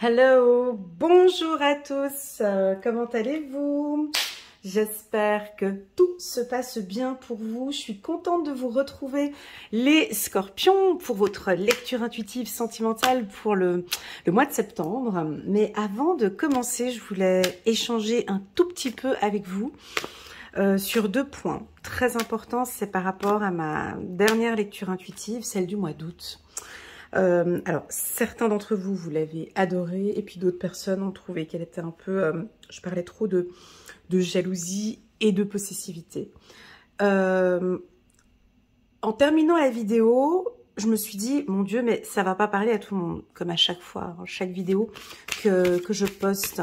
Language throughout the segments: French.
Hello, bonjour à tous, comment allez-vous? J'espère que tout se passe bien pour vous. Je suis contente de vous retrouver les scorpions pour votre lecture intuitive sentimentale pour le mois de septembre. Mais avant de commencer, je voulais échanger un tout petit peu avec vous sur deux points très importants. C'est par rapport à ma dernière lecture intuitive, celle du mois d'août. Alors, certains d'entre vous, vous l'avez adorée, et puis d'autres personnes ont trouvé qu'elle était un peu... je parlais trop de jalousie et de possessivité. En terminant la vidéo, je me suis dit, mon Dieu, mais ça va pas parler à tout le monde, comme à chaque fois, chaque vidéo que je poste.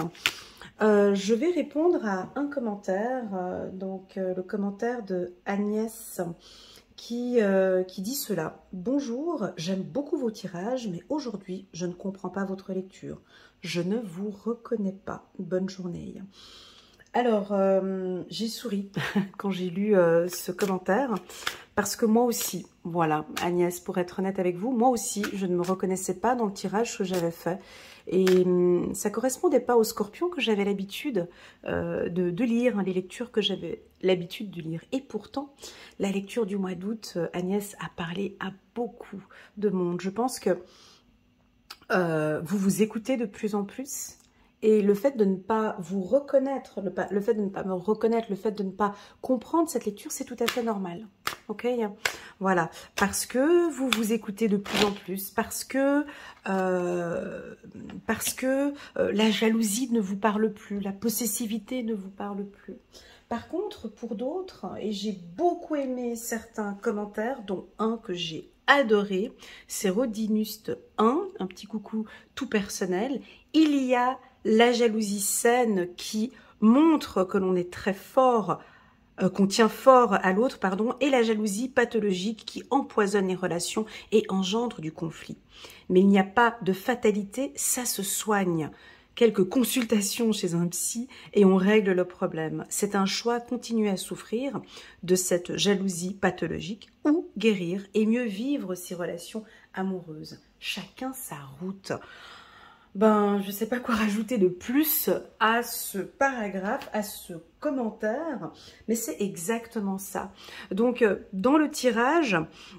Je vais répondre à un commentaire, le commentaire de Agnès, qui dit cela. Bonjour, j'aime beaucoup vos tirages, mais aujourd'hui, je ne comprends pas votre lecture. Je ne vous reconnais pas. Bonne journée. Alors, j'ai souri quand j'ai lu ce commentaire, parce que moi aussi, voilà, Agnès, pour être honnête avec vous, moi aussi, je ne me reconnaissais pas dans le tirage que j'avais fait. Et ça ne correspondait pas au scorpion que j'avais l'habitude de lire, hein, les lectures que j'avais l'habitude de lire. Et pourtant, la lecture du mois d'août, Agnès a parlé à beaucoup de monde. Je pense que vous vous écoutez de plus en plus. Et le fait de ne pas vous reconnaître, le fait de ne pas me reconnaître, le fait de ne pas comprendre cette lecture, c'est tout à fait normal. Ok, voilà, parce que vous vous écoutez de plus en plus, parce que la jalousie ne vous parle plus, la possessivité ne vous parle plus. Par contre, pour d'autres, et j'ai beaucoup aimé certains commentaires, dont un que j'ai adoré, c'est Rodinuste 1, un petit coucou tout personnel. Il y a la jalousie saine qui montre que l'on est très fort, qu'on tient fort à l'autre, pardon, et la jalousie pathologique qui empoisonne les relations et engendre du conflit. Mais il n'y a pas de fatalité, ça se soigne. Quelques consultations chez un psy et on règle le problème. C'est un choix, continuer à souffrir de cette jalousie pathologique ou guérir et mieux vivre ses relations amoureuses. Chacun sa route. Ben, je ne sais pas quoi rajouter de plus à ce paragraphe, à ce commentaire, mais c'est exactement ça. Donc, dans le tirage,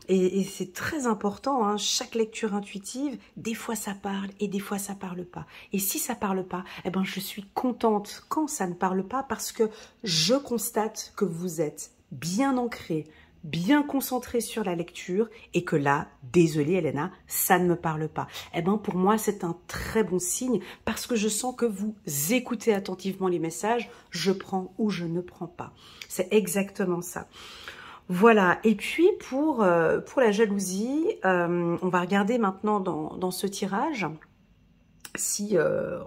et c'est très important, hein, chaque lecture intuitive, des fois ça parle et des fois ça parle pas. Et si ça parle pas, eh ben, je suis contente quand ça ne parle pas parce que je constate que vous êtes bien ancré, bien concentré sur la lecture et que là, désolée Elena, ça ne me parle pas. Eh bien, pour moi, c'est un très bon signe parce que je sens que vous écoutez attentivement les messages, je prends ou je ne prends pas. C'est exactement ça. Voilà, et puis pour la jalousie, on va regarder maintenant dans ce tirage si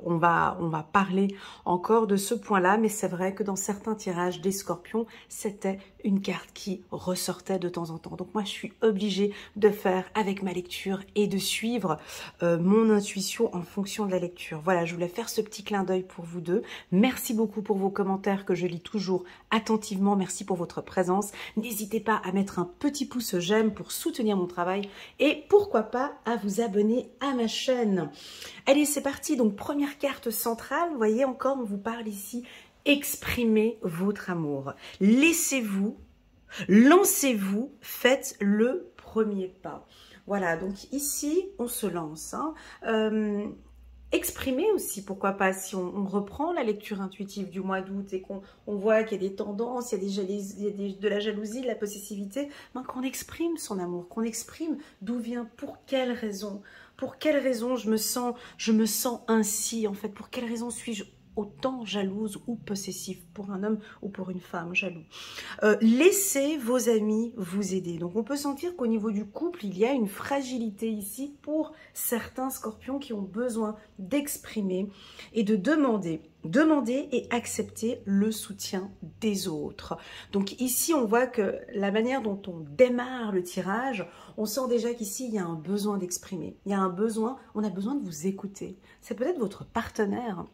on va parler encore de ce point-là, mais c'est vrai que dans certains tirages des scorpions, c'était une carte qui ressortait de temps en temps. Donc moi, je suis obligée de faire avec ma lecture et de suivre mon intuition en fonction de la lecture. Voilà, je voulais faire ce petit clin d'œil pour vous deux. Merci beaucoup pour vos commentaires que je lis toujours attentivement. Merci pour votre présence. N'hésitez pas à mettre un petit pouce j'aime pour soutenir mon travail et pourquoi pas à vous abonner à ma chaîne. Allez, c'est parti. Donc, première carte centrale. Vous voyez, encore, on vous parle ici. Exprimez votre amour. Laissez-vous, lancez-vous, faites le premier pas. Voilà, donc ici, on se lance. Hein. Exprimez aussi, pourquoi pas, si on reprend la lecture intuitive du mois d'août et qu'on voit qu'il y a des tendances, il y a de la jalousie, de la possessivité, ben qu'on exprime son amour, qu'on exprime d'où vient, pour quelle raison. Pour quelle raison je me sens ainsi, en fait? Pour quelle raison suis-je autant jalouse ou possessive pour un homme ou pour une femme jaloux? Laissez vos amis vous aider. Donc, on peut sentir qu'au niveau du couple, il y a une fragilité ici pour certains scorpions qui ont besoin d'exprimer et de demander et accepter le soutien des autres. Donc ici, on voit que la manière dont on démarre le tirage, on sent déjà qu'ici, il y a un besoin d'exprimer. Il y a un besoin, on a besoin de vous écouter. C'est peut-être votre partenaire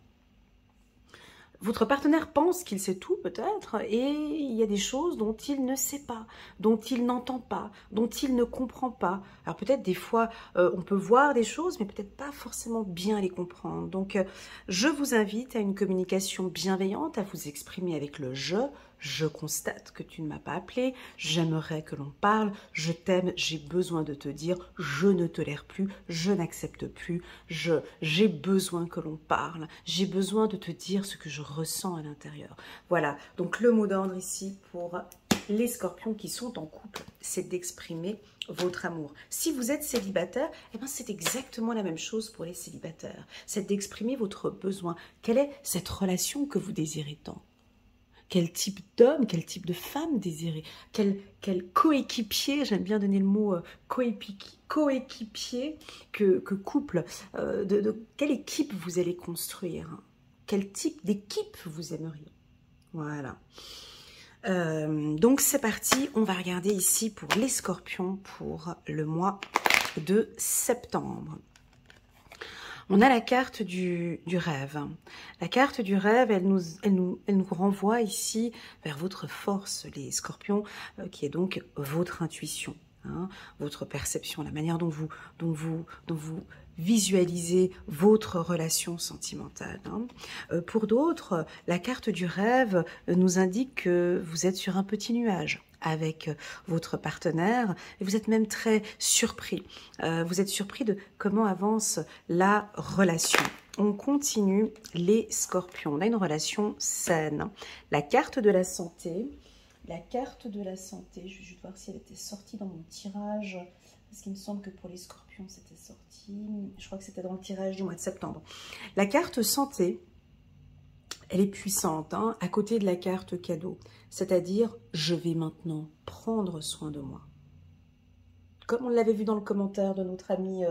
Votre partenaire pense qu'il sait tout peut-être et il y a des choses dont il ne sait pas, dont il n'entend pas, dont il ne comprend pas. Alors peut-être des fois on peut voir des choses mais peut-être pas forcément bien les comprendre. Donc je vous invite à une communication bienveillante, à vous exprimer avec le je constate que tu ne m'as pas appelé, j'aimerais que l'on parle, je t'aime, j'ai besoin de te dire, je ne tolère plus, je n'accepte plus, j'ai besoin que l'on parle, j'ai besoin de te dire ce que je ressens à l'intérieur. Voilà, donc le mot d'ordre ici pour les scorpions qui sont en couple, c'est d'exprimer votre amour. Si vous êtes célibataire, eh ben c'est exactement la même chose pour les célibataires. C'est d'exprimer votre besoin. Quelle est cette relation que vous désirez tant? Quel type d'homme, quel type de femme désirez? Quel coéquipier, j'aime bien donner le mot coéquipier que couple, quelle équipe vous allez construire? Quel type d'équipe vous aimeriez? Voilà. Donc c'est parti, on va regarder ici pour les scorpions pour le mois de septembre. On a la carte du rêve. La carte du rêve, elle nous renvoie ici vers votre force, les scorpions, qui est donc votre intuition, hein, votre perception, la manière dont vous visualisez votre relation sentimentale. Hein. Pour d'autres, la carte du rêve nous indique que vous êtes sur un petit nuage avec votre partenaire et vous êtes même très surpris. Vous êtes surpris de comment avance la relation. On continue les scorpions. On a une relation saine. La carte de la santé. La carte de la santé, je vais juste voir si elle était sortie dans mon tirage. Parce qu'il me semble que pour les scorpions, c'était sorti. Je crois que c'était dans le tirage du mois de septembre. La carte santé, elle est puissante, hein, à côté de la carte cadeau. C'est-à-dire, je vais maintenant prendre soin de moi. Comme on l'avait vu dans le commentaire de notre ami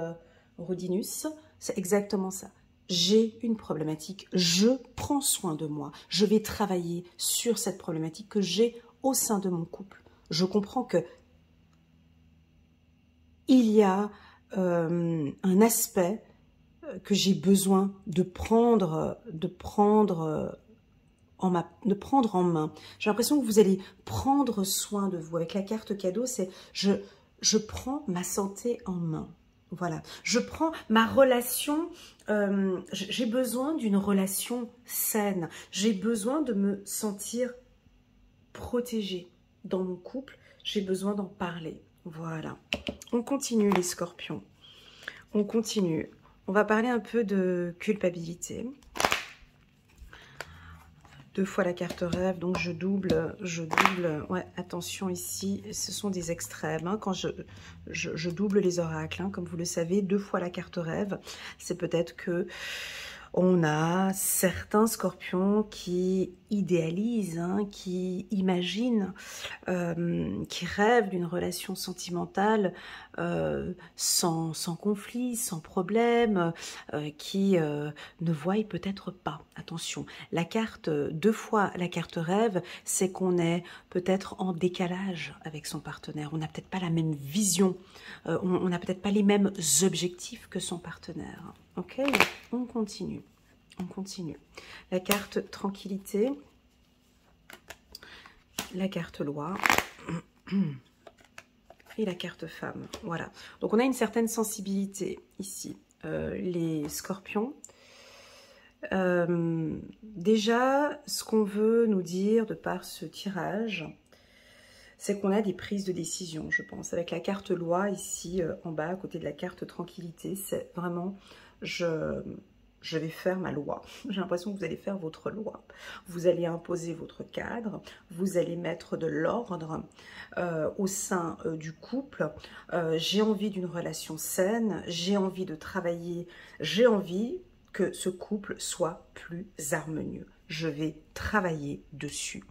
Rodinus, c'est exactement ça. J'ai une problématique, je prends soin de moi. Je vais travailler sur cette problématique que j'ai au sein de mon couple. Je comprends que il y a un aspect que j'ai besoin de prendre en main. J'ai l'impression que vous allez prendre soin de vous. Avec la carte cadeau, c'est je prends ma santé en main. Voilà, je prends ma relation, j'ai besoin d'une relation saine. J'ai besoin de me sentir protégée dans mon couple. J'ai besoin d'en parler. Voilà. On continue les scorpions. On continue. On va parler un peu de culpabilité. 2 fois la carte rêve, donc je double. Ouais, attention ici, ce sont des extrêmes. Hein, quand je double les oracles, hein, comme vous le savez, 2 fois la carte rêve, c'est peut-être que on a certains scorpions qui idéalisent, hein, qui imaginent, qui rêvent d'une relation sentimentale sans conflit, sans problème, qui ne voient peut-être pas. Attention, la carte, 2 fois la carte rêve, c'est qu'on est peut-être en décalage avec son partenaire. On n'a peut-être pas la même vision, on n'a peut-être pas les mêmes objectifs que son partenaire. Ok, on continue. On continue. La carte tranquillité, la carte loi et la carte femme. Voilà. Donc on a une certaine sensibilité ici. Les scorpions. Déjà, ce qu'on veut nous dire de par ce tirage, c'est qu'on a des prises de décision, je pense. Avec la carte loi ici en bas, à côté de la carte tranquillité, c'est vraiment je vais faire ma loi. J'ai l'impression que vous allez faire votre loi. Vous allez imposer votre cadre, vous allez mettre de l'ordre au sein du couple. J'ai envie d'une relation saine, j'ai envie de travailler, j'ai envie que ce couple soit plus harmonieux. Je vais travailler dessus.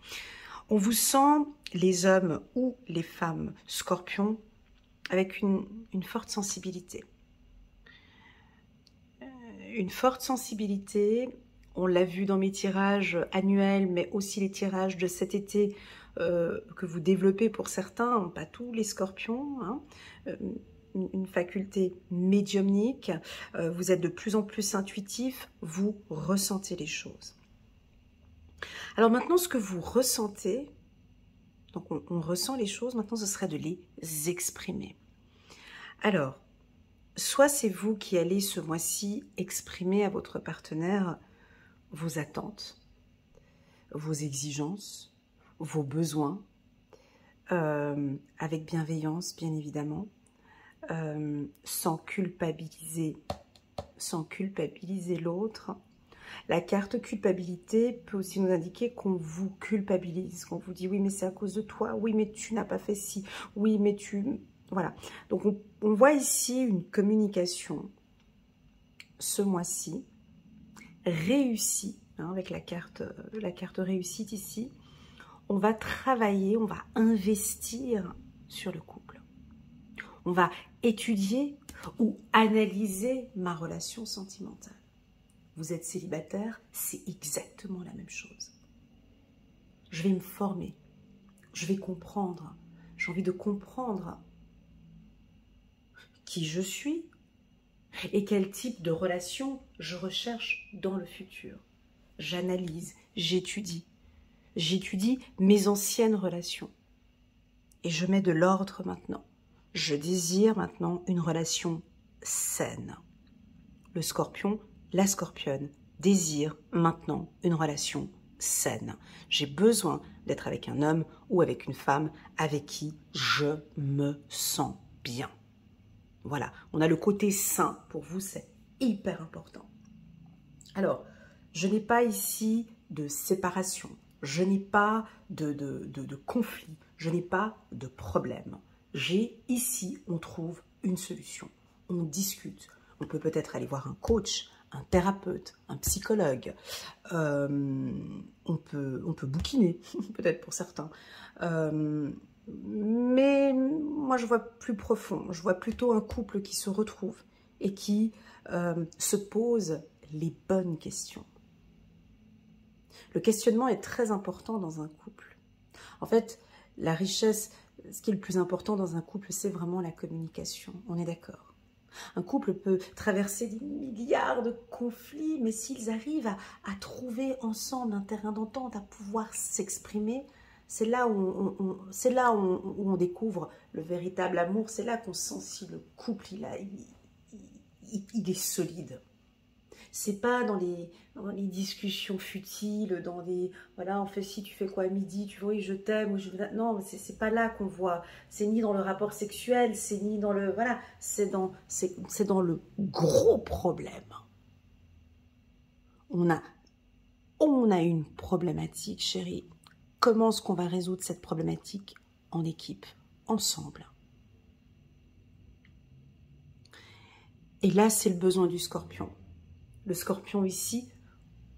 On vous sent, les hommes ou les femmes scorpions, avec une forte sensibilité. Une forte sensibilité, on l'a vu dans mes tirages annuels, mais aussi les tirages de cet été que vous développez pour certains, pas tous les scorpions, hein, une faculté médiumnique, vous êtes de plus en plus intuitif, vous ressentez les choses. Alors maintenant, ce que vous ressentez, donc on ressent les choses, maintenant ce serait de les exprimer. Alors, soit c'est vous qui allez ce mois-ci exprimer à votre partenaire vos attentes, vos exigences, vos besoins, avec bienveillance bien évidemment, sans culpabiliser l'autre. La carte culpabilité peut aussi nous indiquer qu'on vous culpabilise, qu'on vous dit oui mais c'est à cause de toi, oui mais tu n'as pas fait ci, oui mais tu... Voilà, donc on voit ici une communication ce mois-ci réussie, hein, avec la carte réussite ici. On va travailler, on va investir sur le couple. On va étudier ou analyser ma relation sentimentale. Vous êtes célibataire, c'est exactement la même chose. Je vais me former, je vais comprendre, j'ai envie de comprendre qui je suis et quel type de relation je recherche dans le futur. J'analyse, j'étudie mes anciennes relations et je mets de l'ordre maintenant. Je désire maintenant une relation saine. Le scorpion, la scorpionne désire maintenant une relation saine. J'ai besoin d'être avec un homme ou avec une femme avec qui je me sens bien. Voilà, on a le côté sain. Pour vous, c'est hyper important. Alors, je n'ai pas ici de séparation. Je n'ai pas de conflit. Je n'ai pas de problème. J'ai ici, on trouve une solution. On discute. On peut peut-être aller voir un coach, un thérapeute, un psychologue. On peut bouquiner, peut-être pour certains. Mais moi, je vois plus profond. Je vois plutôt un couple qui se retrouve et qui se pose les bonnes questions. Le questionnement est très important dans un couple. En fait, la richesse, ce qui est le plus important dans un couple, c'est vraiment la communication. On est d'accord. Un couple peut traverser des milliards de conflits, mais s'ils arrivent à trouver ensemble un terrain d'entente, à pouvoir s'exprimer, c'est là où on découvre le véritable amour. C'est là qu'on sent si le couple il est solide. C'est pas dans les discussions futiles, dans des voilà, on fait ci, tu fais quoi à midi, tu vois, oui, je t'aime, ou non, c'est pas là qu'on voit. C'est ni dans le rapport sexuel, c'est ni dans le voilà, c'est dans le gros problème. On a une problématique, chérie. Comment est-ce qu'on va résoudre cette problématique en équipe, ensemble? Et là, c'est le besoin du scorpion. Le scorpion ici,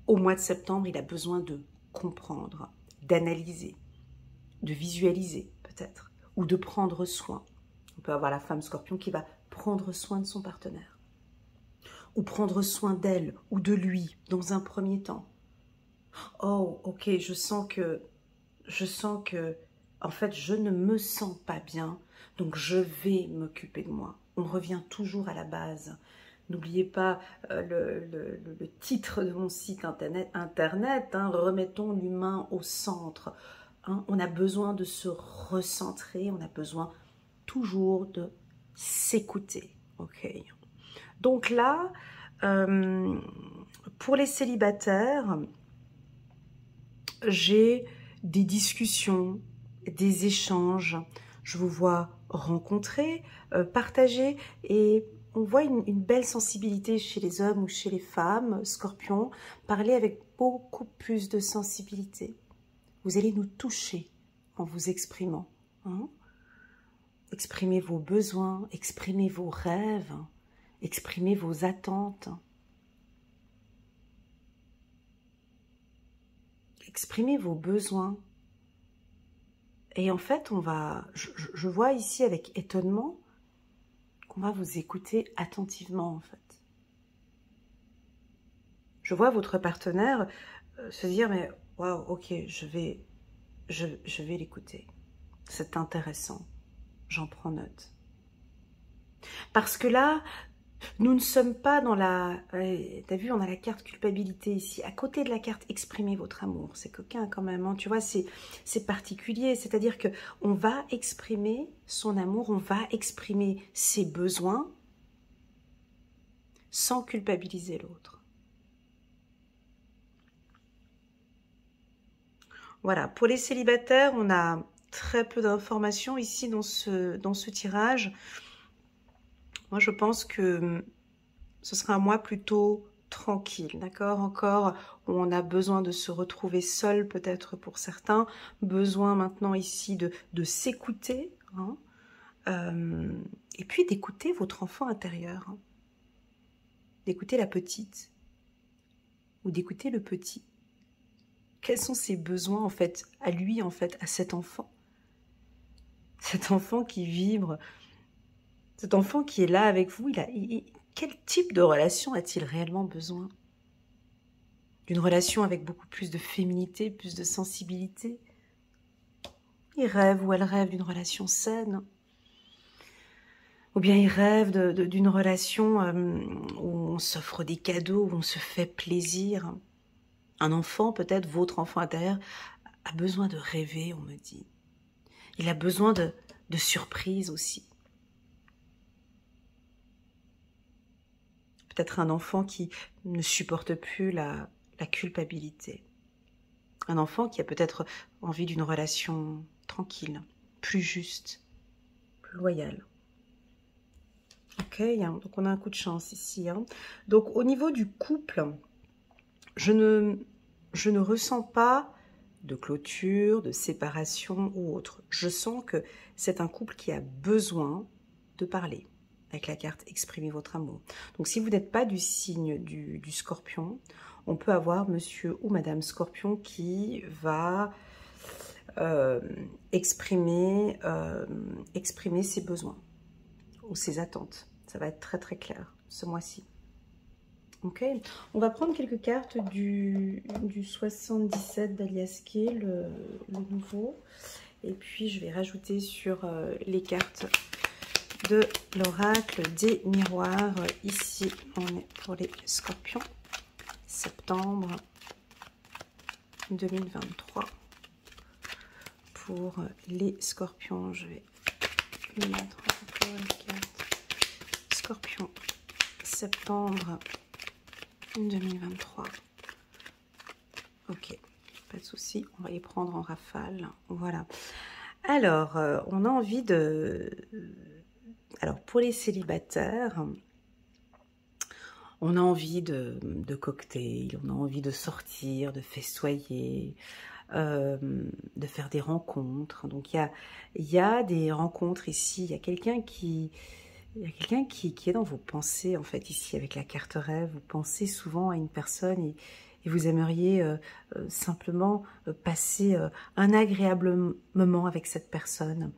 au mois de septembre, il a besoin de comprendre, d'analyser, de visualiser peut-être, ou de prendre soin. On peut avoir la femme scorpion qui va prendre soin de son partenaire, ou prendre soin d'elle ou de lui dans un premier temps. Oh, ok, je sens que, en fait, je ne me sens pas bien, donc je vais m'occuper de moi. On revient toujours à la base. N'oubliez pas le titre de mon site internet, hein, remettons l'humain au centre. Hein, on a besoin de se recentrer, on a besoin toujours de s'écouter. Okay. Donc là, pour les célibataires, j'ai des discussions, des échanges. Je vous vois rencontrer, partager et on voit une belle sensibilité chez les hommes ou chez les femmes, scorpions, parler avec beaucoup plus de sensibilité. Vous allez nous toucher en vous exprimant. Hein? Exprimez vos besoins, exprimez vos rêves, exprimez vos attentes. Exprimez vos besoins. Et en fait, je vois ici avec étonnement qu'on va vous écouter attentivement en fait. Je vois votre partenaire se dire mais waouh, ok, je vais l'écouter. C'est intéressant. J'en prends note. Parce que là, Nous ne sommes pas dans la... T'as vu, on a la carte culpabilité ici. À côté de la carte exprimez votre amour. C'est coquin quand même, hein. Tu vois, c'est particulier. C'est-à-dire que on va exprimer son amour, on va exprimer ses besoins sans culpabiliser l'autre. Voilà, pour les célibataires, on a très peu d'informations ici dans ce tirage. Moi, je pense que ce sera un mois plutôt tranquille, d'accord? Encore, où on a besoin de se retrouver seul, peut-être pour certains. Besoin maintenant ici de s'écouter, hein, et puis d'écouter votre enfant intérieur. Hein, d'écouter la petite ou d'écouter le petit. Quels sont ses besoins, en fait, à lui, en fait, à cet enfant? Cet enfant qui vibre, cet enfant qui est là avec vous, quel type de relation a-t-il réellement besoin? D'une relation avec beaucoup plus de féminité, plus de sensibilité? Il rêve ou elle rêve d'une relation saine? Ou bien il rêve d'une relation où on s'offre des cadeaux, où on se fait plaisir? Un enfant, peut-être votre enfant intérieur, a besoin de rêver, on me dit. Il a besoin de surprises aussi. Peut-être un enfant qui ne supporte plus la culpabilité. Un enfant qui a peut-être envie d'une relation tranquille, plus juste, plus loyale. Ok, hein, donc on a un coup de chance ici. Hein. Donc au niveau du couple, je ne ressens pas de clôture, de séparation ou autre. Je sens que c'est un couple qui a besoin de parler. Avec la carte exprimez votre amour. Donc si vous n'êtes pas du signe du scorpion, on peut avoir monsieur ou madame scorpion qui va exprimer ses besoins ou ses attentes. Ça va être très très clair ce mois-ci. Ok, on va prendre quelques cartes du 77 d'Alias Kay, le nouveau. Et puis je vais rajouter sur les cartes de l'oracle des miroirs. Ici, on est pour les scorpions. Septembre 2023. Pour les scorpions, je vais mettre encore les cartes. Scorpion, septembre 2023. Ok, pas de souci, on va les prendre en rafale. Voilà. Alors, on a envie de... Alors, pour les célibataires, on a envie de cocktails, on a envie de sortir, de festoyer, de faire des rencontres. Donc, il y a des rencontres ici. Il y a quelqu'un qui est dans vos pensées, en fait, ici, avec la carte rêve. Vous pensez souvent à une personne et vous aimeriez simplement passer un agréable moment avec cette personne.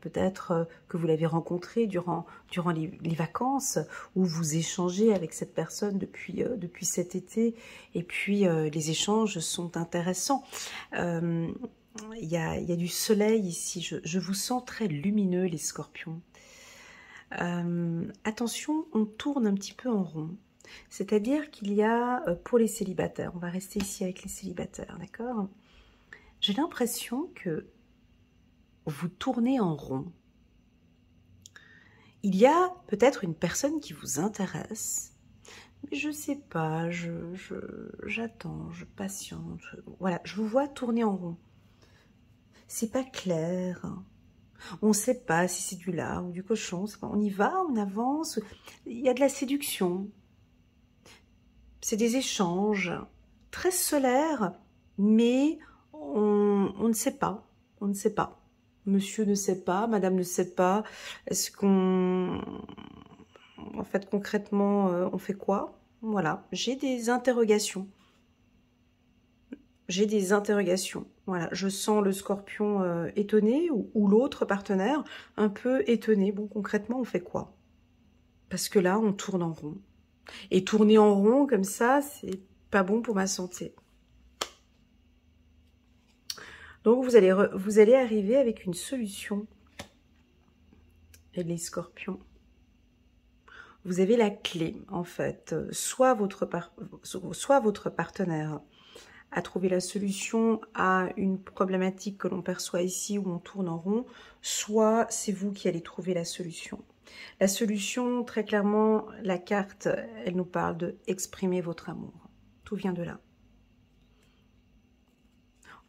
Peut-être que vous l'avez rencontré durant les vacances, où vous échangez avec cette personne depuis cet été, et puis les échanges sont intéressants. Il y a du soleil ici, je vous sens très lumineux les scorpions. Attention, on tourne un petit peu en rond. C'est-à-dire qu'il y a, pour les célibataires, on va rester ici avec les célibataires, d'accord? J'ai l'impression que vous tournez en rond. Il y a peut-être une personne qui vous intéresse, mais je ne sais pas, j'attends, je patiente. Voilà, je vous vois tourner en rond. C'est pas clair. On ne sait pas si c'est du lard ou du cochon. On y va, on avance. Il y a de la séduction. C'est des échanges très solaires, mais on ne sait pas. On ne sait pas. Monsieur ne sait pas, madame ne sait pas. Est-ce qu'on... En fait, concrètement, on fait quoi? Voilà, j'ai des interrogations. J'ai des interrogations. Voilà, je sens le scorpion étonné ou l'autre partenaire un peu étonné. Bon, concrètement, on fait quoi? Parce que là, on tourne en rond. Et tourner en rond comme ça, c'est pas bon pour ma santé. Donc, vous allez arriver avec une solution, les scorpions. vous avez la clé, en fait. Soit votre partenaire a trouvé la solution à une problématique que l'on perçoit ici, où on tourne en rond, soit c'est vous qui allez trouver la solution. La solution, très clairement, la carte, elle nous parle de exprimer votre amour. Tout vient de là.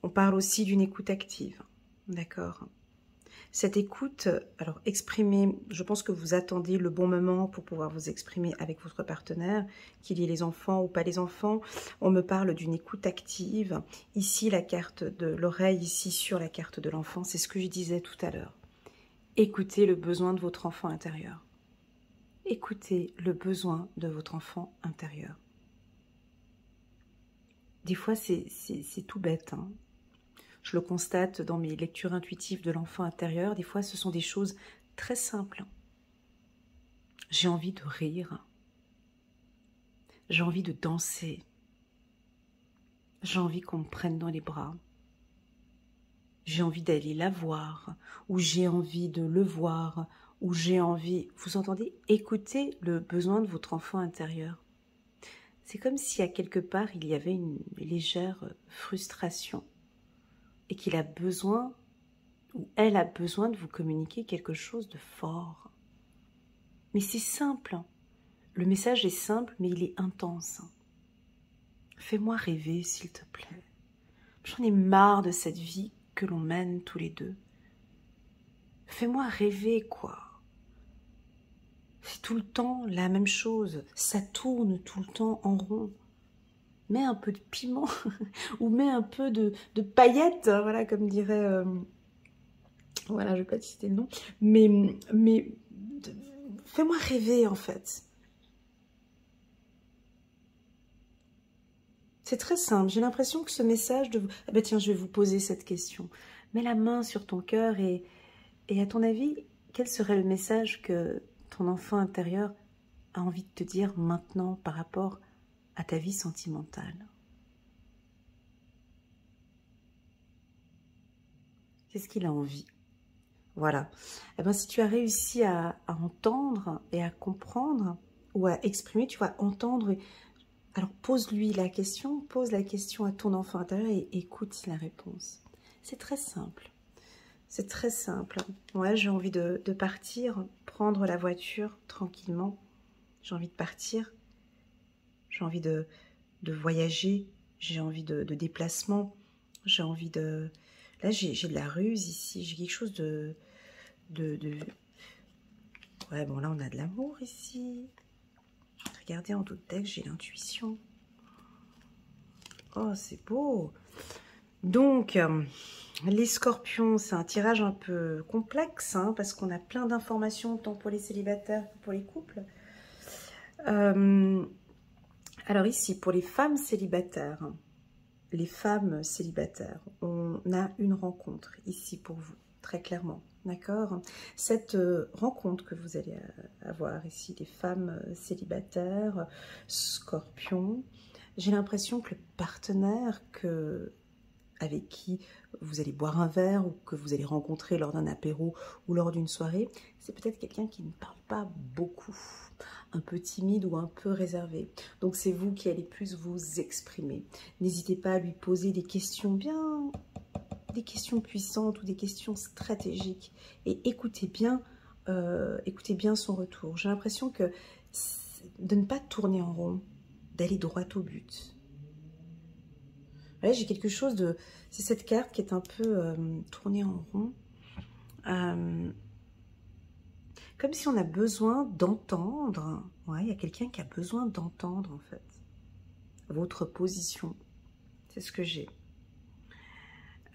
On parle aussi d'une écoute active, d'accord? Cette écoute, alors exprimer, je pense que vous attendez le bon moment pour pouvoir vous exprimer avec votre partenaire, qu'il y ait les enfants ou pas les enfants. On me parle d'une écoute active. Ici, la carte de l'oreille, ici sur la carte de l'enfant, c'est ce que je disais tout à l'heure. Écoutez le besoin de votre enfant intérieur. Écoutez le besoin de votre enfant intérieur. Des fois, c'est tout bête, hein. Je le constate dans mes lectures intuitives de l'enfant intérieur. Des fois, ce sont des choses très simples. J'ai envie de rire. J'ai envie de danser. J'ai envie qu'on me prenne dans les bras. J'ai envie d'aller la voir. Ou j'ai envie de le voir. Ou j'ai envie... Vous entendez? Écoutez le besoin de votre enfant intérieur. C'est comme si à quelque part, il y avait une légère frustration. Et qu'il a besoin, ou elle a besoin de vous communiquer quelque chose de fort. Mais c'est simple. Le message est simple, mais il est intense. Fais-moi rêver, s'il te plaît. J'en ai marre de cette vie que l'on mène tous les deux. Fais-moi rêver, quoi. C'est tout le temps la même chose. Ça tourne tout le temps en rond. Mets un peu de piment ou mets un peu de paillettes, voilà, comme dirait... voilà, je ne vais pas te citer le nom. Mais fais-moi rêver, en fait. C'est très simple. J'ai l'impression que ce message de vous... Ah ben tiens, je vais vous poser cette question. Mets la main sur ton cœur et à ton avis, quel serait le message que ton enfant intérieur a envie de te dire maintenant par rapport à ta vie sentimentale? Qu'est-ce qu'il a envie? Voilà. Eh ben, si tu as réussi à entendre et à comprendre ou à exprimer, tu vas entendre. Alors pose-lui la question, pose la question à ton enfant intérieur et écoute la réponse. C'est très simple. C'est très simple. Ouais, j'ai envie de partir, prendre la voiture tranquillement. J'ai envie de partir. J'ai envie de voyager. J'ai envie de déplacement. J'ai envie de... Là, j'ai de la ruse ici. J'ai quelque chose de... Ouais, bon, là, on a de l'amour ici. Regardez, en d'autres textes, j'ai l'intuition. Oh, c'est beau. Donc, les scorpions, c'est un tirage un peu complexe, hein, parce qu'on a plein d'informations, tant pour les célibataires que pour les couples. Alors ici, pour les femmes célibataires, on a une rencontre ici pour vous, très clairement, d'accord? Cette rencontre que vous allez avoir ici, les femmes célibataires, scorpions, j'ai l'impression que le partenaire avec qui vous allez boire un verre ou que vous allez rencontrer lors d'un apéro ou lors d'une soirée, c'est peut-être quelqu'un qui ne parle pas beaucoup, un peu timide ou un peu réservé. Donc c'est vous qui allez plus vous exprimer. N'hésitez pas à lui poser des questions des questions puissantes ou des questions stratégiques et écoutez bien son retour. J'ai l'impression que de ne pas tourner en rond, d'aller droit au but. Là, j'ai quelque chose de... C'est cette carte qui est un peu tournée en rond. Comme si on a besoin d'entendre. Ouais, il y a quelqu'un qui a besoin d'entendre, en fait. Votre position. C'est ce que j'ai.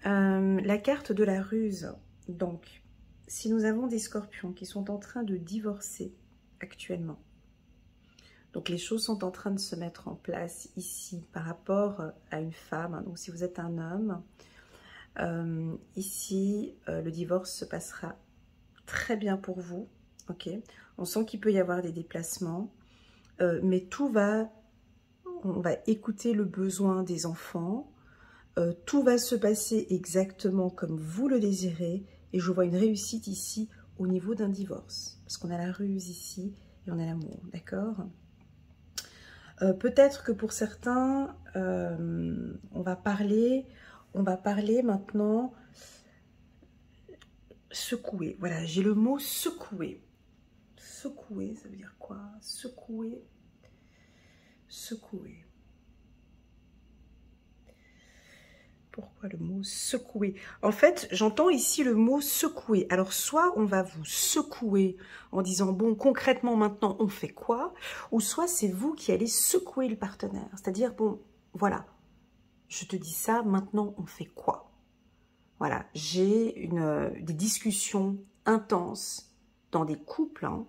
La carte de la ruse. Donc, si nous avons des scorpions qui sont en train de divorcer actuellement, donc les choses sont en train de se mettre en place ici par rapport à une femme. Donc si vous êtes un homme, ici le divorce se passera très bien pour vous. Ok, on sent qu'il peut y avoir des déplacements, mais on va écouter le besoin des enfants. Tout va se passer exactement comme vous le désirez. Et je vois une réussite ici au niveau d'un divorce. Parce qu'on a la ruse ici et on a l'amour, d'accord? Peut-être que pour certains, on va parler maintenant secouer. Voilà, j'ai le mot secouer. Secouer, ça veut dire quoi? Secouer. Secouer. Pourquoi le mot secouer? En fait, j'entends ici le mot secouer. Alors, soit on va vous secouer en disant, bon, concrètement, maintenant, on fait quoi? Ou soit c'est vous qui allez secouer le partenaire. C'est-à-dire, bon, voilà, je te dis ça, maintenant, on fait quoi? Voilà, j'ai des discussions intenses dans des couples, hein,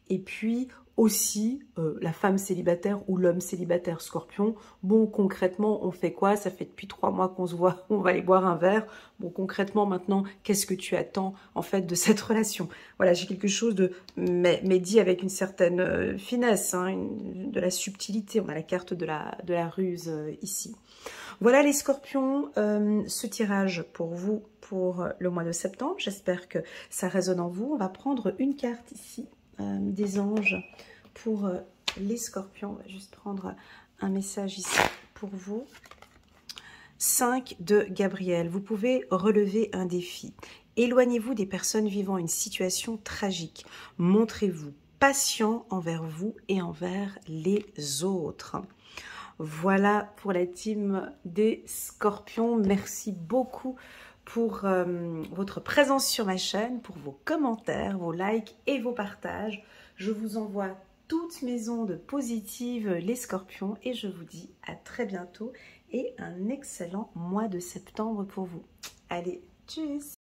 et puis aussi la femme célibataire ou l'homme célibataire Scorpion. Bon, concrètement, on fait quoi? Ça fait depuis 3 mois qu'on se voit, on va aller boire un verre. Bon, concrètement, maintenant, qu'est-ce que tu attends, en fait, de cette relation? Voilà, j'ai quelque chose de... mais dit avec une certaine finesse, hein, de la subtilité. On a la carte de la ruse ici. Voilà les Scorpions, ce tirage pour vous, pour le mois de septembre. J'espère que ça résonne en vous. On va prendre une carte ici. Des anges pour les Scorpions. On va juste prendre un message ici pour vous. 5 de Gabriel. Vous pouvez relever un défi. Éloignez-vous des personnes vivant une situation tragique. Montrez-vous patient envers vous et envers les autres. Voilà pour la team des Scorpions. Merci beaucoup pour votre présence sur ma chaîne, pour vos commentaires, vos likes et vos partages. Je vous envoie toutes mes ondes positives, les Scorpions, et je vous dis à très bientôt et un excellent mois de septembre pour vous. Allez, tchuss!